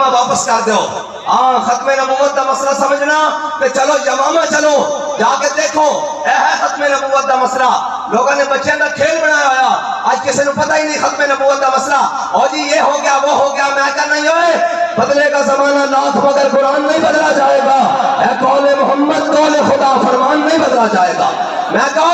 یمامہ واپس کر دو. ہاں ختم نبوت دا مسئلہ سمجھنا کہ چلو یمامہ چلو جا کے دیکھو اے ہے ختم نبوت دا مسئلہ. لوگوں نے بچیاں دا کھیل بنایا ہوا, آج کسی نے پتہ ہی نہیں ختم نبوت دا مسئلہ. اور جی یہ ہو گیا وہ ہو گیا, میں کہا نہیں ہوئے بدلے کا زمانہ لاکھ مگر قرآن نہیں بدلا جائے گا. اے قول محمد قول خدا فرمان نہیں بدلا جائے گا. میں کہا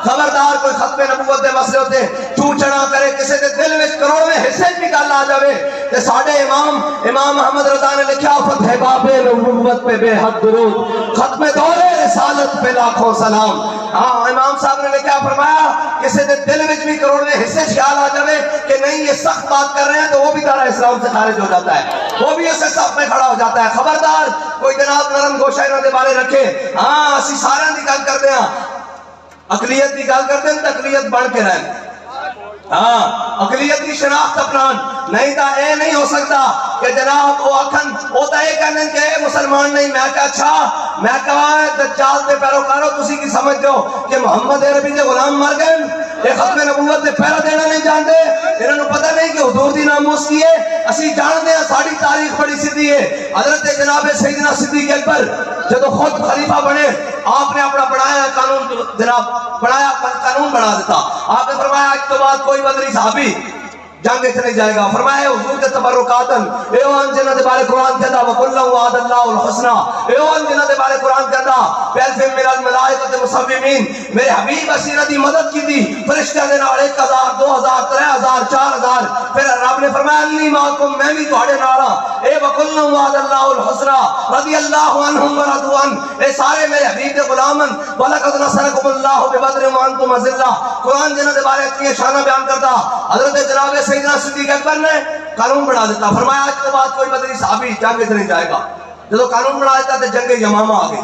خبردار کوئی ختم نبوت دے مسئلے ہوتے چوچنا کرے کسی دے دل میں کروڑ میں حصے بھی گل آ جاوے. تے ساڈے امام محمد رضا نے لکھا فتح باب نبوت پہ بے حد درود, ختم دور رسالت پہ لاکھوں سلام. ہاں امام صاحب نے لکھا فرمایا کسی دے دل میں بھی کروڑ میں حصے خیال آ جاوے کہ نہیں یہ سخت بات کر رہے ہیں تو وہ بھی دار اسلام سے خارج ہو جاتا ہے, وہ بھی اسے صف میں کھڑا ہو جاتا ہے. خبردار کوئی جناب نرم گوشہ انہوں دے بارے رکھے. ہاں اسی سارے دی گل کرتے ہیں, اقلیت کی گل کرتے ہیں تو اقلیت بڑھ کے رہے. ہاں اقلیت کی شناخت اپنان نہیں تا اے نہیں ہو سکتا کہ جناب وہ آکھن ہوتا ہے کہنے کہ اے مسلمان نہیں. میں کہا اچھا, میں کہا دجال دے پیروکارو تسی کی سمجھ دو کہ محمد عربی دے غلام مر گئے, یہ ختم نبوت دے پہرا دینا نہیں جانتے, انہوں نے پتہ نہیں کہ حضور دی ناموس کی ہے. اسی جانتے ہیں ساری تاریخ بڑی سیدھی ہے. حضرت جناب سیدنا صدیق اکبر جب خود خلیفہ بنے آپ نے اپنا بڑھایا قانون جناب بڑھایا قانون بنا دیتا. آپ نے فرمایا آج تو بعد کوئی بدری صحابی جنگ سے نہیں جائے گا. فرمایا حضور کے تبرکاتن ایوان جنہ دے بارے قرآن کہتا وَقُلَّهُ وَعَدَ اللَّهُ الْحُسْنَى, ایوان جنہ دے بارے قرآن کہتا بِأَلْفٍ مِّنَ الْمَلَائِكَةِ مُصَوِّمِينَ, میرے حبیب اسیرہ دی مدد کی دی فرشتہ دے نال 1000 2000 3000 4000. پھر رب نے فرمایا انی معکم, میں بھی تہاڈے نال ہاں. اے وَقُلَّهُ وَعَدَ اللَّهُ الْحُسْنَى رضی اللہ عنہم ورضوا عنہ, اے سارے میرے حبیب دے غلامن وَلَقَدْ نَصَرَكُمُ اللَّهُ بِبَدْرٍ وَأَنْتُمْ أَذِلَّةٌ. قرآن جنہ دے بارے اتنی شانہ بیان کرتا. حضرت جناب سیدنا صدیق اکبر نے قانون بنا دیتا. فرمایا آج کے بعد کوئی بدری صحابی جنگ سے نہیں جائے گا. جب قانون بنا دیتا تو جنگ یمامہ آ گئی.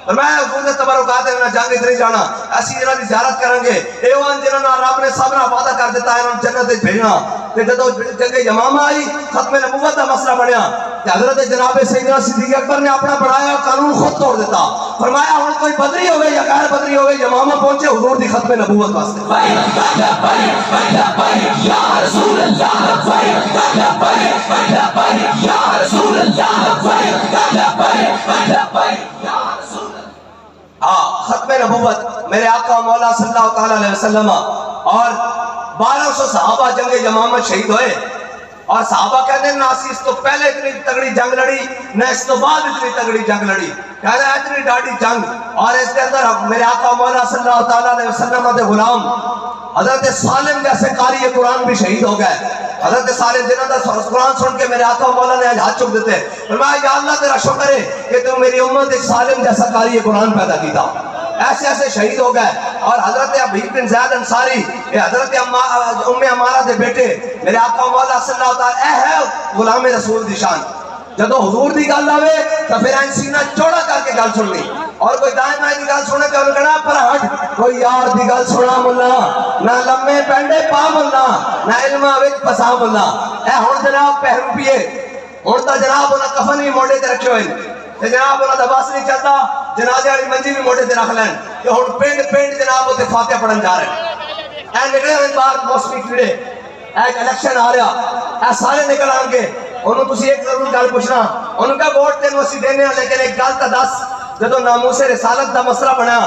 فرمایا حضور نے تبرکات ہے جنگ سے نہیں جانا, ایسی جنہ کی زیارت کریں گے. ایوان جنہ رب نے سب نے وعدہ کر دیتا ہے انہوں نے جنت بھیجنا. جب جنگ یمامہ آئی ختم نبوت کا مسئلہ بنیا کہ حضرت جناب سیدنا صدیق اکبر نے اپنا بڑھایا قانون خود توڑ دیتا. فرمایا ہوں کوئی بدری ہوئے یا غیر بدری ہوئے یمامہ پہنچے حضور دی ختم نبوت واسطے. یا رسول اللہ یا رسول ختم نبوت میرے آقا مولا صلی اللہ تعالیٰ علیہ وسلم اور 1200 صحابہ جنگ یمامہ شہید ہوئے. اور صحابہ کہتے ہیں نہ اس تو پہلے اتنی تگڑی جنگ لڑی نہ اس تو بعد اتنی تگڑی جنگ لڑی. کہتے ہیں اتنی ڈاڑی جنگ, اور اس کے اندر میرے آقا مولا صلی اللہ تعالیٰ علیہ وسلم دے غلام حضرت سالم جیسے قاری قرآن بھی شہید ہو گئے. حضرت سالم جنہوں نے قرآن سن کے میرے آقا مولا نے آج ہاتھ چک دیتے. فرمایا یا اللہ تیرا شکر ہے کہ تو میری امت ایک سالم جیسا قاری قرآن پیدا کی تھا. ایسے ایسے شہید ہو گئے. اور حضرت حبیب بن زید انصاری حضرت ام عمارہ دے بیٹے میرے آقا مولا صلی اللہ تعالیٰ اے ہے غلام رسول دی شان. جدو حضور دی گل آوے تو پھر این سینہ چوڑا کر کے گل سن لی. اور کوئی دائیں بائیں دی گل سنے تو انہوں کہنا پر ہٹ کوئی یار دی گل سنا ملا, نہ لمے پینڈے پا ملا, نہ علمہ وچ پسا ملا. اے ہون جناب پہرو پیے, ہون تا جناب انہاں کفن بھی موڑے تے رکھے ہوئے, جناب انہاں دا باس نہیں چلتا جنازے والی منجی بھی موڑے تے رکھ لین کہ ہن پینڈ پینڈ جناب تے فاتحہ پڑھن جا رہے ہیں. اے نکلے ہوئے بار موسمی کیڑے, ایک الیکشن آ رہا, اے سارے نکل آن کے انہوں تسی ایک ضرور گل پوچھنا, انہوں کہا ووٹ تینوں اسی دینے ہیں لیکن ایک گل تا دس جدو ناموس رسالت دا مسئلہ بنا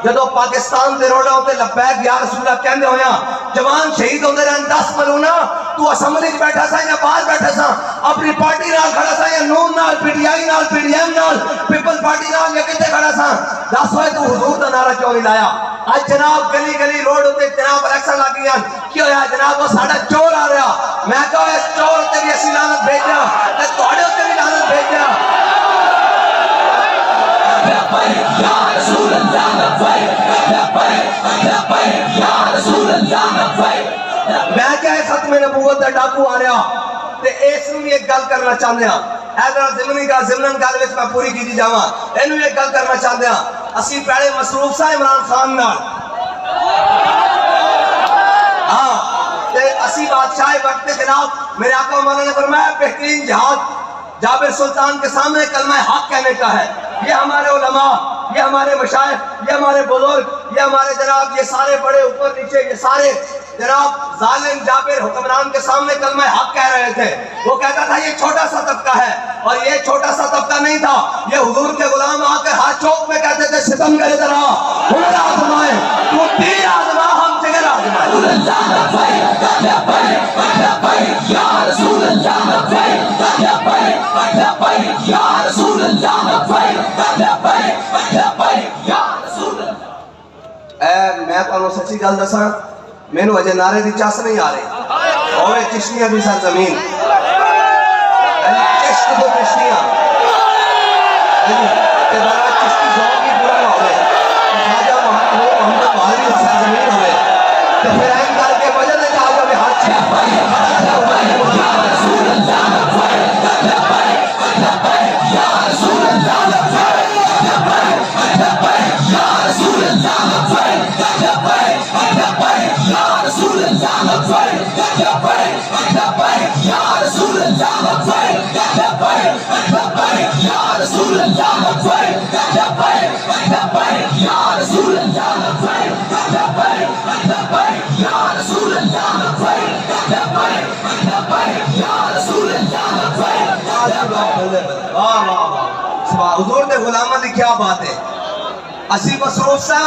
جدو پاکستان دے روڈا ہوتے لبیک یا رسول اللہ کہندے ہویا جوان شہید ہوندے رہن 10 ملونا تو اسمبلی بیٹھا سا یا باہر بیٹھا سا اپنی پارٹی نال کھڑا سا یا نون نال پی ٹی آئی نال پی ڈی ایم نال پیپل پارٹی نال یا کتے کھڑا سا 10 ہوئے تو حضور دا نعرہ کیوں نہیں لایا. آج جناب گلی گلی روڈ ہوتے جناب الیکشن لگ گیا کیوں ہے جناب وہ ساڑھا چور آ رہا. میں کہا ہے چور ہوتے بھی اسی لعنت بھیجا توڑے ہوتے بھی لعنت بھیجا. یا رسول اللہ یا رسول اللہ. میں کیا ہے ختم نبوت دا ڈاکو آ رہا تے اس نو ایک گل کرنا چاہتے ہیں. ایدر زمنی کا زمنن گل وچ میں پوری کیتی جاواں. اینو ایک گل کرنا چاہتے ہیں. اسی پہلے مصروف سا عمران خان نال ہاں تے اسی بادشاہ وقت جناب میرے آقا مولا نے فرمایا بہترین جہاد جابر سلطان کے سامنے کلمہ حق کہنے کا ہے. یہ ہمارے علماء, یہ ہمارے مشائخ, یہ ہمارے بزرگ, یہ ہمارے جناب یہ سارے بڑے اوپر نیچے یہ سارے جناب ظالم جابر حکمران کے سامنے کلمہ حق کہہ رہے تھے. وہ کہتا تھا یہ چھوٹا سا طبقہ ہے, اور یہ چھوٹا سا طبقہ نہیں تھا. یہ حضور کے غلام آ کر ہاتھ چوک میں کہتے تھے ستم کرے ذرا ہنر آزمائے, تو تیر آزما ہم جگر آزمائے. میں تو سچی گل دساں, مینوں اجے نعرے دی چس نہیں آ رہی. اوے چشتیاں دی سرزمین, چشت تو چشتیاں تے بڑا چشتی ذوق ہی پورا نہ ہوے, خواجہ محمد بہاری دی سرزمین ہوے تے پھر این کر کے وجہ تے آ جاوے ہر چیز. حضور دے غلامہ دی کیا بات ہے. اسی مصروف سا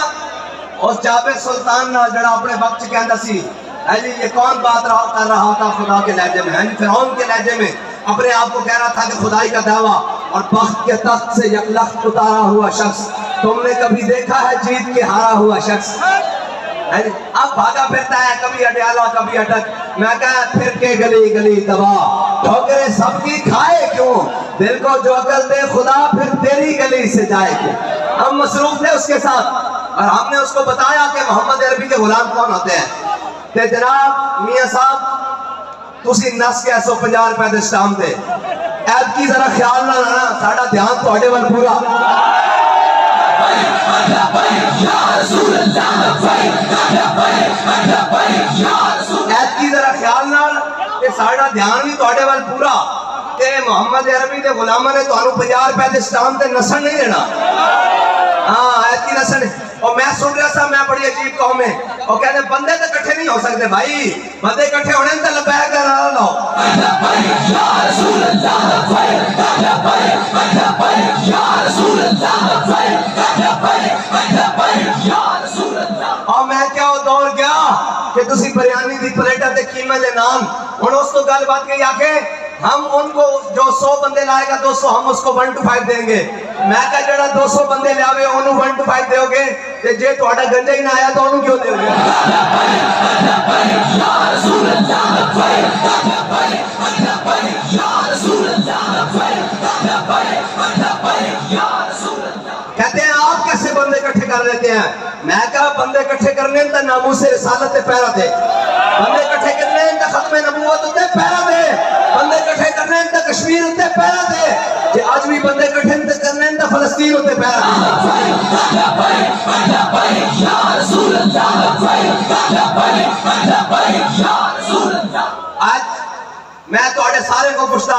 اس جابر سلطان نہ جڑا اپنے وقت کہندا سی جی یہ کون بات کر رہا تھا خدا کے لہجے میں, فرعون کے لہجے میں اپنے آپ کو کہہ رہا تھا کہ خدائی کا دعویٰ اور بخت کے تخت سے یک لخت اتارا ہوا شخص, تم نے کبھی دیکھا ہے جیت کے ہارا ہوا شخص. اب بھاگا پھرتا ہے کبھی اڈیالہ کبھی اٹک, میں کہا پھر کے گلی گلی تباہ, ٹھوکریں سب کی کھائے کیوں, دل کو جو عقل دے خدا پھر تیری گلی سے جائے کیوں. ہم مصروف تھے اس کے ساتھ اور ہم نے اس کو بتایا کہ محمد عربی کے غلام کون ہوتے ہیں. تے جناب میاں صاحب تسی نس کے 150 روپے دے اسٹام تے ایب کی ذرا خیال نہ لانا, ساڑا دھیان تواڈے ول پورا. ایب کی ذرا خیال نہ کہ ساڑا دھیان بھی تواڈے ول پورا. تے محمد عربی دے غلامہ نے تانوں 50 روپے دے اسٹام تے نسن نہیں دینا. ہاں ایب کی نسن. اور میں سن رہا تھا, میں بڑی عجیب قوم ہے, اور کہتے ہیں بندے تو کٹھے نہیں ہو سکتے بھائی, بندے کٹھے ہونے تو لبیک کا نعرہ لاؤ. اور میں کیا دور گیا کہ تسی بریانی دی پلیٹا تے قیمت دے نام, ہن اس تو گل بات کہی آکے ہم ان کو جو 100 بندے لائے گا 200 ہم اس کو 1 to 5 دیں گے. میں کہا جڑا 200 بندے لے آوے انہوں 1 to 5 دیو گے, تے جے تہاڈا گنجا ہی نہ آیا تو انہوں کیوں دیو گے. کہتے ہیں آپ کیسے بندے اکٹھے کر لیتے ہیں. میں کہا بندے اکٹھے کرنے تا ناموس رسالت تے پیرا دے, بندے اکٹھے کرنے تا ختم نبوت تے پیرا دے, بندے اکٹھے کرنے تا کشمیر تے پیرا دے, کہ آج بھی بندے اکٹھے کرنے تا فلسطین تے پیرا دے. آج میں تواڈے سارے کو پوچھتا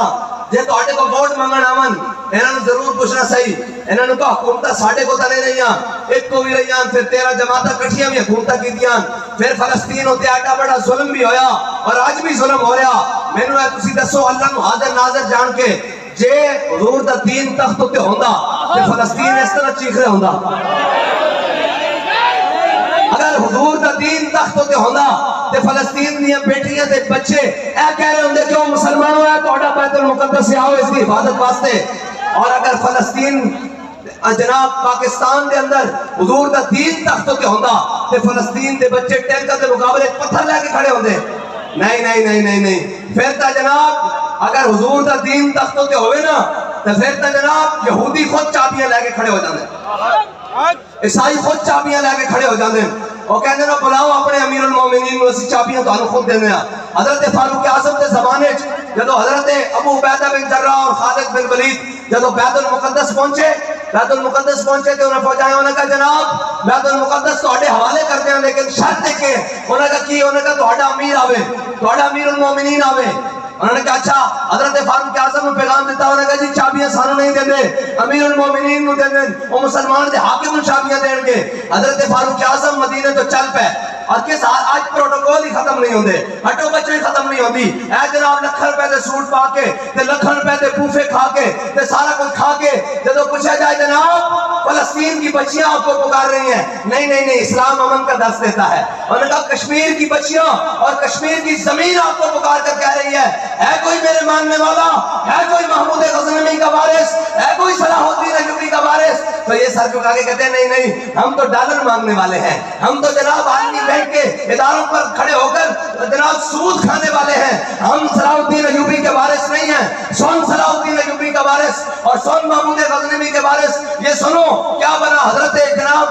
جے تواڈے کو ووٹ منگن آون انہاں نوں ضرور پوچھنا صحیح, انہاں نوں کہ حکومتاں ساڈے کو تے نہیں رہیاں, ایک کو بھی رہیاں, پھر 13 جماعتاں کٹھیاں بھی حکومتاں کیتیاں, پھر فلسطین ہوتے ایڈا بڑا ظلم بھی ہویا اور آج بھی ظلم ہو رہا. مینوں اے تسی دسو اللہ نوں حاضر ناظر جان کے جے حضور دا دین تخت تے ہوندا تے فلسطین اس طرح چیخ رہا ہوندا. اگر حضور دا دین تخت تے ہوندا تے فلسطین دیاں بیٹیاں تے بچے اے کہہ رہے ہوندے کہ او مسلمانوں ہے تہاڈا بیت المقدس سے آؤ اس دی حفاظت واسطے. اور اگر فلسطین جناب پاکستان دے اندر حضور دا دین تخت تے ہوندا تے فلسطین دے بچے ٹینکر دے مقابلے پتھر لے کے کھڑے ہوندے. نہیں نہیں نہیں نہیں نہیں, پھر تا جناب اگر حضور دا دین تخت تے ہوئے نا تو پھر تا جناب یہودی خود چابیاں لے کے کھڑے ہو جاندے, عیسائی خود چابیاں لے کے کھڑے ہو جاندے. وہ کہندے نا بلاؤ اپنے امیر المومنین نوں اسی چابیاں تانوں خود دیندے ہاں. حضرت فاروق اعظم دے زمانے وچ جدوں حضرت ابو عبیدہ بن جراح اور خالد بن ولید جدوں بیت المقدس پہنچے تے انہاں پہنچائے, انہاں کہا جناب بیت المقدس تہاڈے حوالے کرتے ہیں لیکن شرط ہے کہ انہاں کہا کی, انہاں کہا تہاڈا امیر آوے, تہاڈا امیر المومنین آوے. انہوں نے کہا اچھا, حضرت فاروق اعظم نے پیغام دیتا, انہوں نے کہا جی چابیاں سانوں نہیں دیں دے, امیر المومنین نو دیں دے, وہ مسلمان دے حاکم نو چابیاں دیں گے. حضرت فاروق اعظم مدینے تو چل پے, اور کس آج پروٹوکول ہی ختم نہیں ہوندے, ہٹو بچے ختم نہیں ہوندی. اے جناب لکھن روپے دے سوٹ پا کے تے لکھن روپے دے بوفے کھا کے تے سارا کچھ کھا کے جدو پوچھا جائے جناب فلسطین کی بچیاں آپ کو پکار رہی ہیں, نہیں نہیں نہیں, اسلام امن کا درس دیتا ہے. انہوں نے کہا کشمیر کی بچیاں اور کشمیر کی زمین آپ کو پکار کر کہہ رہی ہے کوئی میرے ماننے والا, ہے کوئی محمود غزنوی کا وارث, ہے کوئی صلاح الدین ایوبی کا وارث؟ تو یہ سر جھکا کے کہتے ہیں نہیں نہیں, ہم تو ڈالر مانگنے والے ہیں, ہم تو جناب عالمی بینک کے اداروں پر کھڑے ہو کر جناب سود کھانے والے ہیں, ہم صلاح الدین ایوبی کے وارث نہیں ہیں. سن صلاح الدین ایوبی کا وارث اور سن محمود غزنوی کے وارث. یہ سنو کیا بنا. حضرت جناب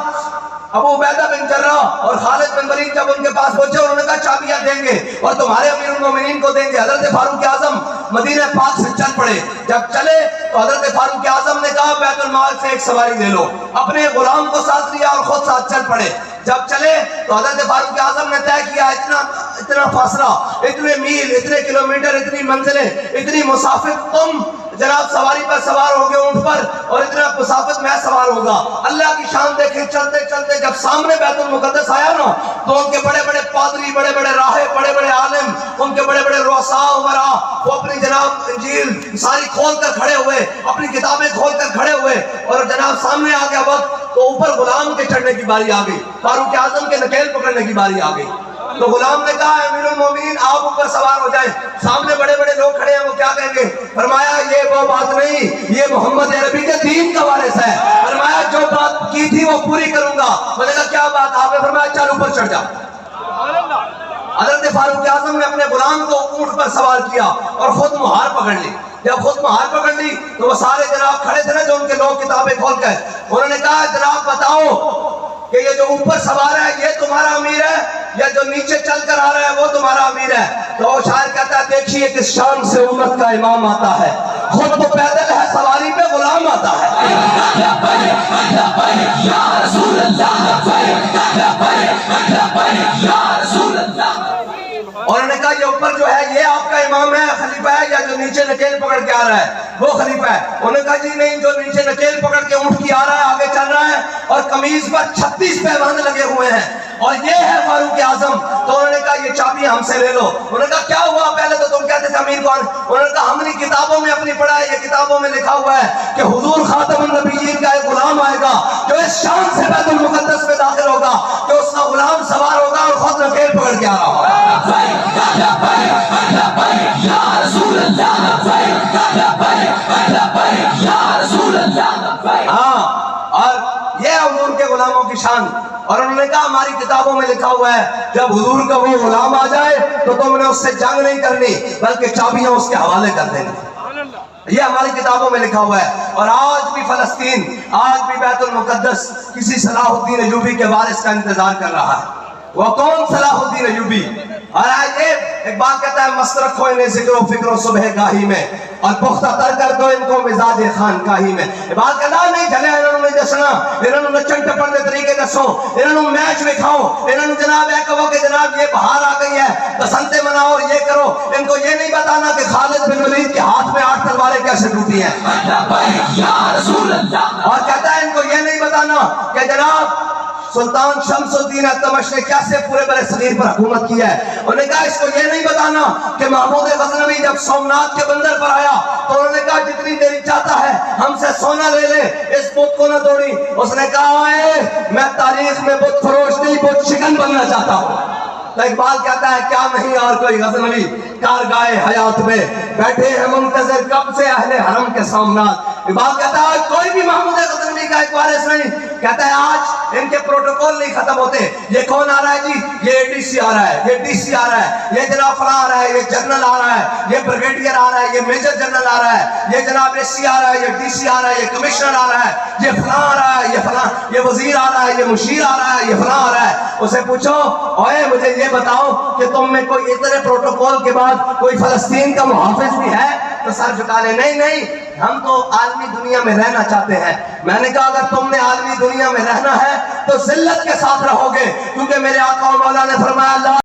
ابو عبیدہ بن جراح اور خالد بن ولید جب ان کے پاس پہنچے انہوں نے کہا چابیاں دیں گے اور تمہارے امیر المومنین کو دیں گے. حضرت فاروق اعظم مدینہ پاک سے چل پڑے. جب چلے تو حضرت فاروق اعظم نے کہا بیت المال سے ایک سواری لے لو, اپنے غلام کو ساتھ لیا اور خود ساتھ چل پڑے. جب چلے تو حضرت فاروق اعظم نے طے کیا اتنا فاصلہ, اتنے میل, اتنے کلومیٹر, اتنی منزلیں, اتنی مسافت تم جناب سواری پر سوار ہوگے اونٹ پر اور اتنا مسافت میں سوار ہوگا. اللہ کی شان دیکھیں چلتے چلتے جب سامنے بیت المقدس آیا نا تو ان کے بڑے بڑے پادری, بڑے بڑے راہب, بڑے بڑے عالم, ان کے بڑے بڑے رؤساء امراء وہ اپنی جناب انجیل ساری کھول کر کھڑے ہوئے, اپنی کتابیں کھول کر کھڑے ہوئے اور جناب سامنے آ گیا وقت تو اوپر غلام کے چڑھنے کی باری آ گئی, فاروق اعظم کے نکیل پکڑنے کی باری آ گئی. تو غلام نے کہا امیر المومنین آپ اوپر سوار ہو جائیں. سامنے بڑے بڑے لوگ کھڑے ہیں, وہ کیا کہیں گے؟ فرمایا یہ وہ بات نہیں, یہ محمد عربی کے دین کا وارث ہے. فرمایا جو بات کی تھی وہ پوری کروں گا. میں نے کہا کیا بات؟ آپ نے فرمایا چل اوپر چڑھ جا. حضرت فاروق اعظم نے اپنے غلام کو اونٹ پر سوار کیا اور خود مہار پکڑ لی. جب خود مہار پکڑ لی تو وہ سارے جناب کھڑے تھے نا جو ان کے لوگ کتابیں کھول کر, انہوں نے کہا جناب بتاؤ کہ یہ جو اوپر سوار ہے یہ تمہارا امیر ہے یا جو نیچے چل کر آ رہا ہے وہ تمہارا امیر ہے؟ تو وہ شاعر کہتا ہے دیکھیے کس شان سے امت کا امام آتا ہے, خود تو پیدل ہے سواری پہ غلام آتا ہے. اور انہوں نے کہا یہ اوپر جو ہے یہ آپ کا امام ہے, خلیفہ ہے, یا جو نیچے نکیل پکڑ کے آ رہا ہے وہ خلیفہ ہے؟ انہوں نے کہا جی نہیں, جو نیچے نکیل پکڑ کے اونٹ کی آ رہا ہے آگے چل رہا ہے اور قمیض پر 36 پیوند لگے ہوئے ہیں اور یہ ہے فاروق اعظم. تو انہوں نے کہا یہ چابی ہم سے لے لو. انہوں نے کہا کیا ہوا؟ پہلے تو تم کہتے تھے امیر کون؟ انہوں نے کہا ہم نے کتابوں میں اپنی پڑھا ہے, یہ کتابوں میں لکھا ہوا ہے کہ حضور خاتم النبیین کا ایک غلام آئے گا جو اس شان سے بیت المقدس میں داخل ہوگا کہ اس کا غلام سوار ہوگا اور خود نکیل پکڑ کے آ رہا ہوگا. ہاں, اور یہ حضور کے غلاموں کی شان. اور انہوں نے کہا ہماری کتابوں میں لکھا ہوا ہے جب حضور کا وہ غلام آ جائے تو تم نے اس سے جنگ نہیں کرنی بلکہ چابیاں اس کے حوالے کر دینی. یہ ہماری کتابوں میں لکھا ہوا ہے. اور آج بھی فلسطین, آج بھی بیت المقدس کسی صلاح الدین ایوبی کے وارث کا انتظار کر رہا ہے. وہ کون صلاح الدین ایوبی؟ اور آئے اقبال کہتا ہے مست رکھو انہیں ذکر و فکر و صبح گاہی میں اور پختہ تر کر دو ان کو مزاج خان کاہی میں. اقبال کہتا ہے نہیں جھلے انہوں نے دسنا, انہوں نے نچن ٹپن دے طریقے دسو, انہوں نے میچ دکھاؤ, انہوں نے جناب یہ کہو کہ جناب یہ بہار آ گئی ہے بسنتے مناؤ اور یہ کرو. ان کو یہ نہیں بتانا کہ خالد بن ولید کے ہاتھ میں 8 تلواریں کیسے ٹوٹی ہیں. اور کہتا ہے ان کو یہ نہیں بتانا کہ جناب سلطان شمس الدین التمش نے کیسے پورے برِ صغیر پر حکومت کی ہے. انہوں نے کہا اس کو یہ نہیں بتانا کہ محمود غزنوی جب سومنات کے بندر پر آیا تو انہوں نے کہا جتنی دیر چاہتا ہے ہم سے سونا لے لے, اس بت کو نہ توڑی. اس نے کہا میں تاریخ میں بت فروش نہیں بت شکن بننا چاہتا ہوں. تو اقبال کہتا ہے کیا نہیں اور کوئی غزنوی کارگاہ حیات میں بیٹھے ہیں منتظر کب سے اہل حرم کے سومنات. اقبال کہتا ہے کوئی بھی محمود غزنوی کا ایک وارث نہیں. کہتا ہے آج ان کے پروٹوکول نہیں ختم ہوتے. یہ کون آ رہا ہے جی؟ یہ ڈی سی آ رہا ہے, یہ ڈی سی آ رہا ہے, یہ جناب فلاں آ رہا ہے, یہ جنرل آ رہا ہے, یہ بریگیڈیئر آ رہا ہے, یہ میجر جنرل آ رہا ہے, یہ جناب ایس سی آ رہا ہے, یہ ڈی سی آ رہا ہے, یہ کمشنر آ رہا ہے, یہ فلاں آ رہا ہے, یہ فلاں, یہ وزیر آ رہا ہے, یہ مشیر آ رہا ہے, یہ فلاں آ رہا ہے. اسے پوچھو اوے مجھے یہ بتاؤ کہ تم میں کوئی اتنے پروٹوکول کے بعد کوئی فلسطین کا محافظ بھی ہے؟ تو سر جھکا لے, نہیں نہیں ہم تو عالمی دنیا میں رہنا چاہتے ہیں. میں نے کہا اگر تم نے عالمی دنیا میں رہنا ہے تو ذلت کے ساتھ رہو گے, کیونکہ میرے آقا و مولا نے فرمایا